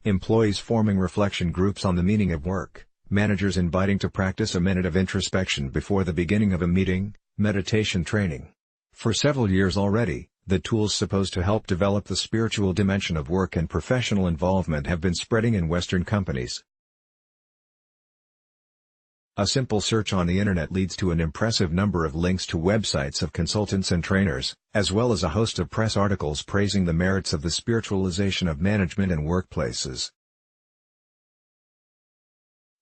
employees forming reflection groups on the meaning of work, managers inviting to practice a minute of introspection before the beginning of a meeting, meditation training. For several years already, the tools supposed to help develop the spiritual dimension of work and professional involvement have been spreading in Western companies. A simple search on the internet leads to an impressive number of links to websites of consultants and trainers, as well as a host of press articles praising the merits of the spiritualization of management and workplaces.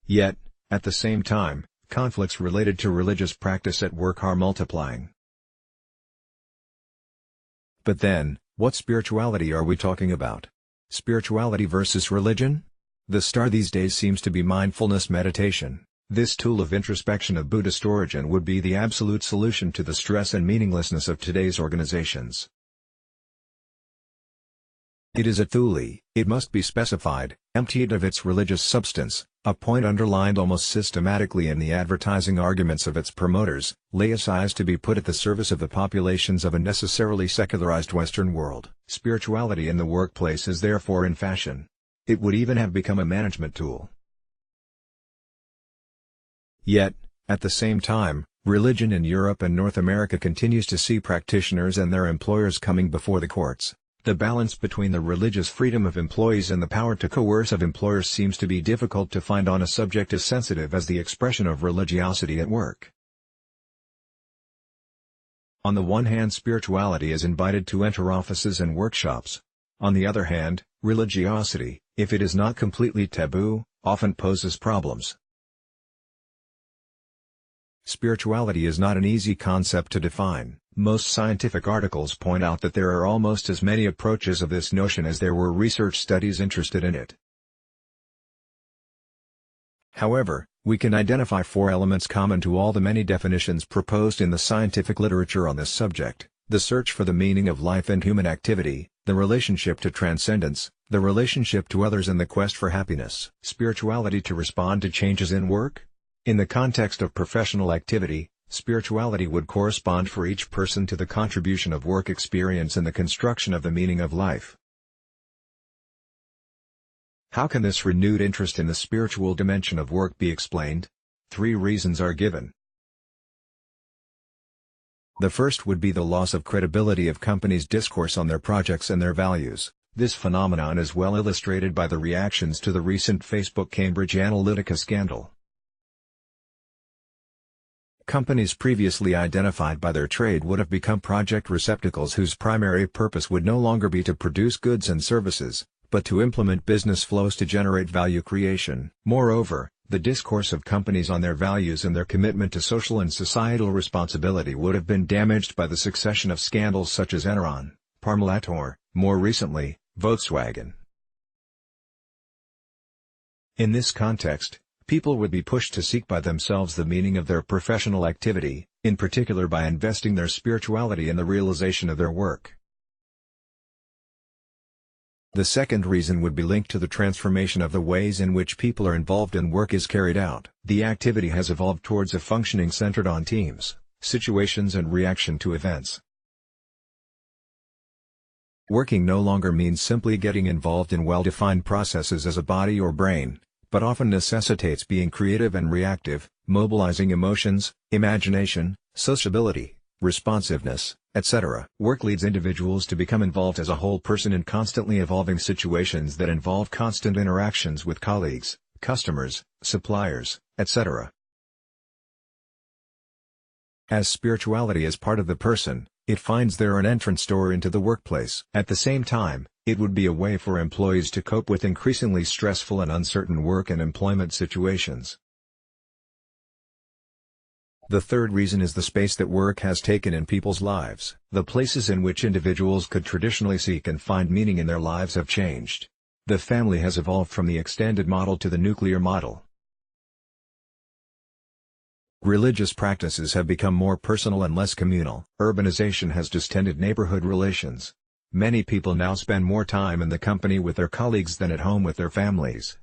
Yet, at the same time, conflicts related to religious practice at work are multiplying. But then, what spirituality are we talking about? Spirituality versus religion? The star these days seems to be mindfulness meditation. This tool of introspection of Buddhist origin would be the absolute solution to the stress and meaninglessness of today's organizations. It is a thuli, it must be specified, emptied of its religious substance, a point underlined almost systematically in the advertising arguments of its promoters, laicized to be put at the service of the populations of a necessarily secularized Western world. Spirituality in the workplace is therefore in fashion. It would even have become a management tool. Yet, at the same time, religion in Europe and North America continues to see practitioners and their employers coming before the courts. The balance between the religious freedom of employees and the power to coerce of employers seems to be difficult to find on a subject as sensitive as the expression of religiosity at work. On the one hand, spirituality is invited to enter offices and workshops. On the other hand, religiosity, if it is not completely taboo, often poses problems. Spirituality is not an easy concept to define. Most scientific articles point out that there are almost as many approaches of this notion as there were research studies interested in it. However, we can identify 4 elements common to all the many definitions proposed in the scientific literature on this subject: the search for the meaning of life and human activity, the relationship to transcendence, the relationship to others, and the quest for happiness. Spirituality to respond to changes in work? In the context of professional activity, spirituality would correspond for each person to the contribution of work experience in the construction of the meaning of life. How can this renewed interest in the spiritual dimension of work be explained? 3 reasons are given. The first would be the loss of credibility of companies' discourse on their projects and their values. This phenomenon is well illustrated by the reactions to the recent Facebook Cambridge Analytica scandal. Companies previously identified by their trade would have become project receptacles whose primary purpose would no longer be to produce goods and services, but to implement business flows to generate value creation. Moreover, the discourse of companies on their values and their commitment to social and societal responsibility would have been damaged by the succession of scandals such as Enron, Parmalat, or, more recently, Volkswagen. In this context, people would be pushed to seek by themselves the meaning of their professional activity, in particular by investing their spirituality in the realization of their work. The second reason would be linked to the transformation of the ways in which people are involved and work is carried out. The activity has evolved towards a functioning centered on teams, situations, and reaction to events. Working no longer means simply getting involved in well-defined processes as a body or brain, but often necessitates being creative and reactive, mobilizing emotions, imagination, sociability, responsiveness, etc. Work leads individuals to become involved as a whole person in constantly evolving situations that involve constant interactions with colleagues, customers, suppliers, etc. As spirituality is part of the person, it finds there an entrance door into the workplace. At the same time, it would be a way for employees to cope with increasingly stressful and uncertain work and employment situations. The third reason is the space that work has taken in people's lives. The places in which individuals could traditionally seek and find meaning in their lives have changed. The family has evolved from the extended model to the nuclear model. Religious practices have become more personal and less communal. Urbanization has distended neighborhood relations. Many people now spend more time in the company with their colleagues than at home with their families.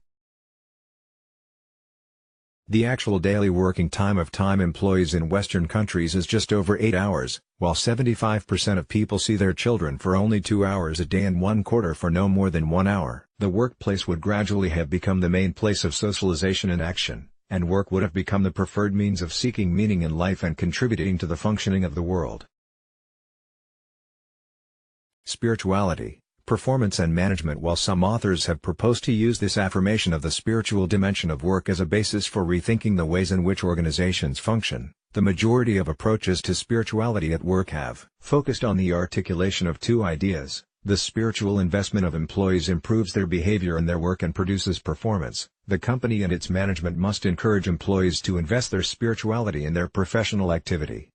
The actual daily working time of employees in Western countries is just over 8 hours, while 75% of people see their children for only 2 hours a day and 1/4 for no more than 1 hour. the workplace would gradually have become the main place of socialization and action, and work would have become the preferred means of seeking meaning in life and contributing to the functioning of the world. Spirituality, performance and management. While some authors have proposed to use this affirmation of the spiritual dimension of work as a basis for rethinking the ways in which organizations function, the majority of approaches to spirituality at work have focused on the articulation of two ideas. The spiritual investment of employees improves their behavior in their work and produces performance. The company and its management must encourage employees to invest their spirituality in their professional activity.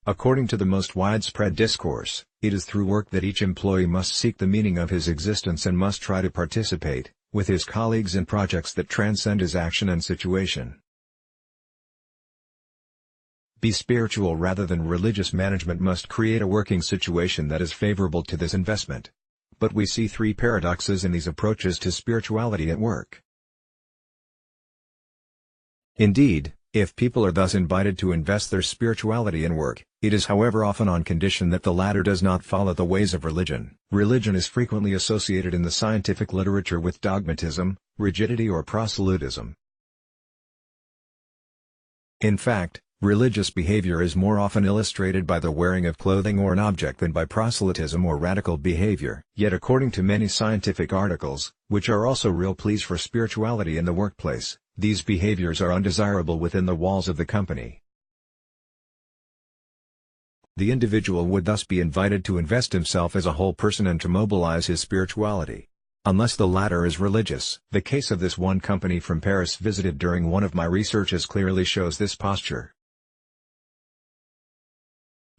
According to the most widespread discourse, it is through work that each employee must seek the meaning of his existence and must try to participate, with his colleagues, in projects that transcend his action and situation. Be spiritual rather than religious. Management must create a working situation that is favorable to this investment. But we see three paradoxes in these approaches to spirituality at work. Indeed, if people are thus invited to invest their spirituality in work, it is however often on condition that the latter does not follow the ways of religion. Religion is frequently associated in the scientific literature with dogmatism, rigidity or proselytism. In fact, religious behavior is more often illustrated by the wearing of clothing or an object than by proselytism or radical behavior. Yet according to many scientific articles, which are also real pleas for spirituality in the workplace, these behaviors are undesirable within the walls of the company. The individual would thus be invited to invest himself as a whole person and to mobilize his spirituality, unless the latter is religious. The case of this one company from Paris visited during one of my researches clearly shows this posture.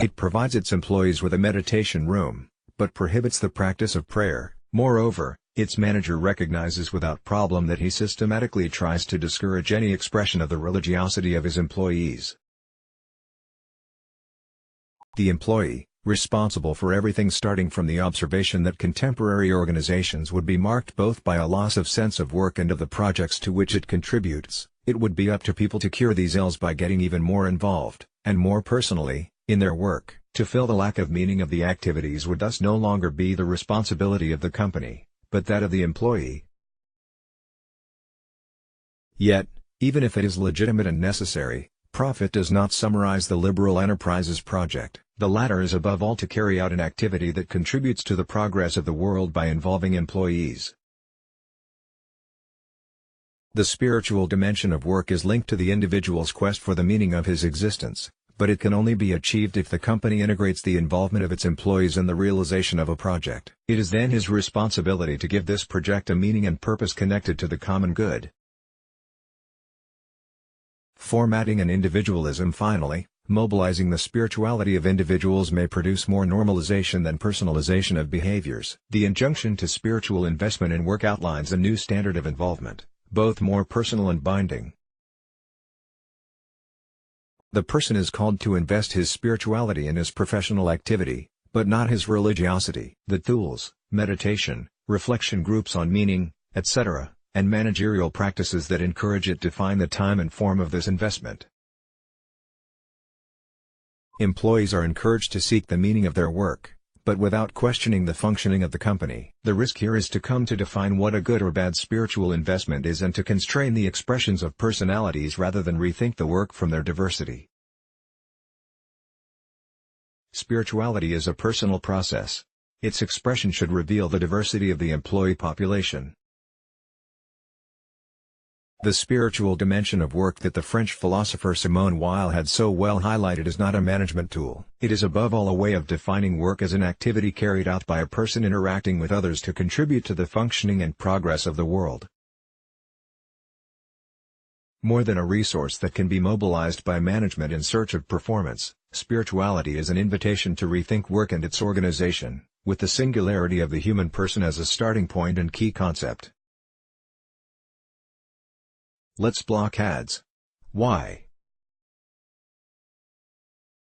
It provides its employees with a meditation room, but prohibits the practice of prayer. Moreover, its manager recognizes without problem that he systematically tries to discourage any expression of the religiosity of his employees. The employee, responsible for everything starting from the observation that contemporary organizations would be marked both by a loss of sense of work and of the projects to which it contributes, it would be up to people to cure these ills by getting even more involved, and more personally, in their work. To fill the lack of meaning of the activities would thus no longer be the responsibility of the company, but that of the employee. Yet, even if it is legitimate and necessary, profit does not summarize the liberal enterprise's project. The latter is above all to carry out an activity that contributes to the progress of the world by involving employees. The spiritual dimension of work is linked to the individual's quest for the meaning of his existence, but it can only be achieved if the company integrates the involvement of its employees in the realization of a project. It is then his responsibility to give this project a meaning and purpose connected to the common good. Formatting and individualism. Finally, mobilizing the spirituality of individuals may produce more normalization than personalization of behaviors. The injunction to spiritual investment in work outlines a new standard of involvement, both more personal and binding. The person is called to invest his spirituality in his professional activity, but not his religiosity. The tools, meditation, reflection groups on meaning, etc., and managerial practices that encourage it define the time and form of this investment. Employees are encouraged to seek the meaning of their work, but without questioning the functioning of the company. The risk here is to come to define what a good or bad spiritual investment is and to constrain the expressions of personalities rather than rethink the work from their diversity. Spirituality is a personal process. Its expression should reveal the diversity of the employee population. The spiritual dimension of work that the French philosopher Simone Weil had so well highlighted is not a management tool. It is above all a way of defining work as an activity carried out by a person interacting with others to contribute to the functioning and progress of the world. More than a resource that can be mobilized by management in search of performance, spirituality is an invitation to rethink work and its organization, with the singularity of the human person as a starting point and key concept. Let's block ads. Why?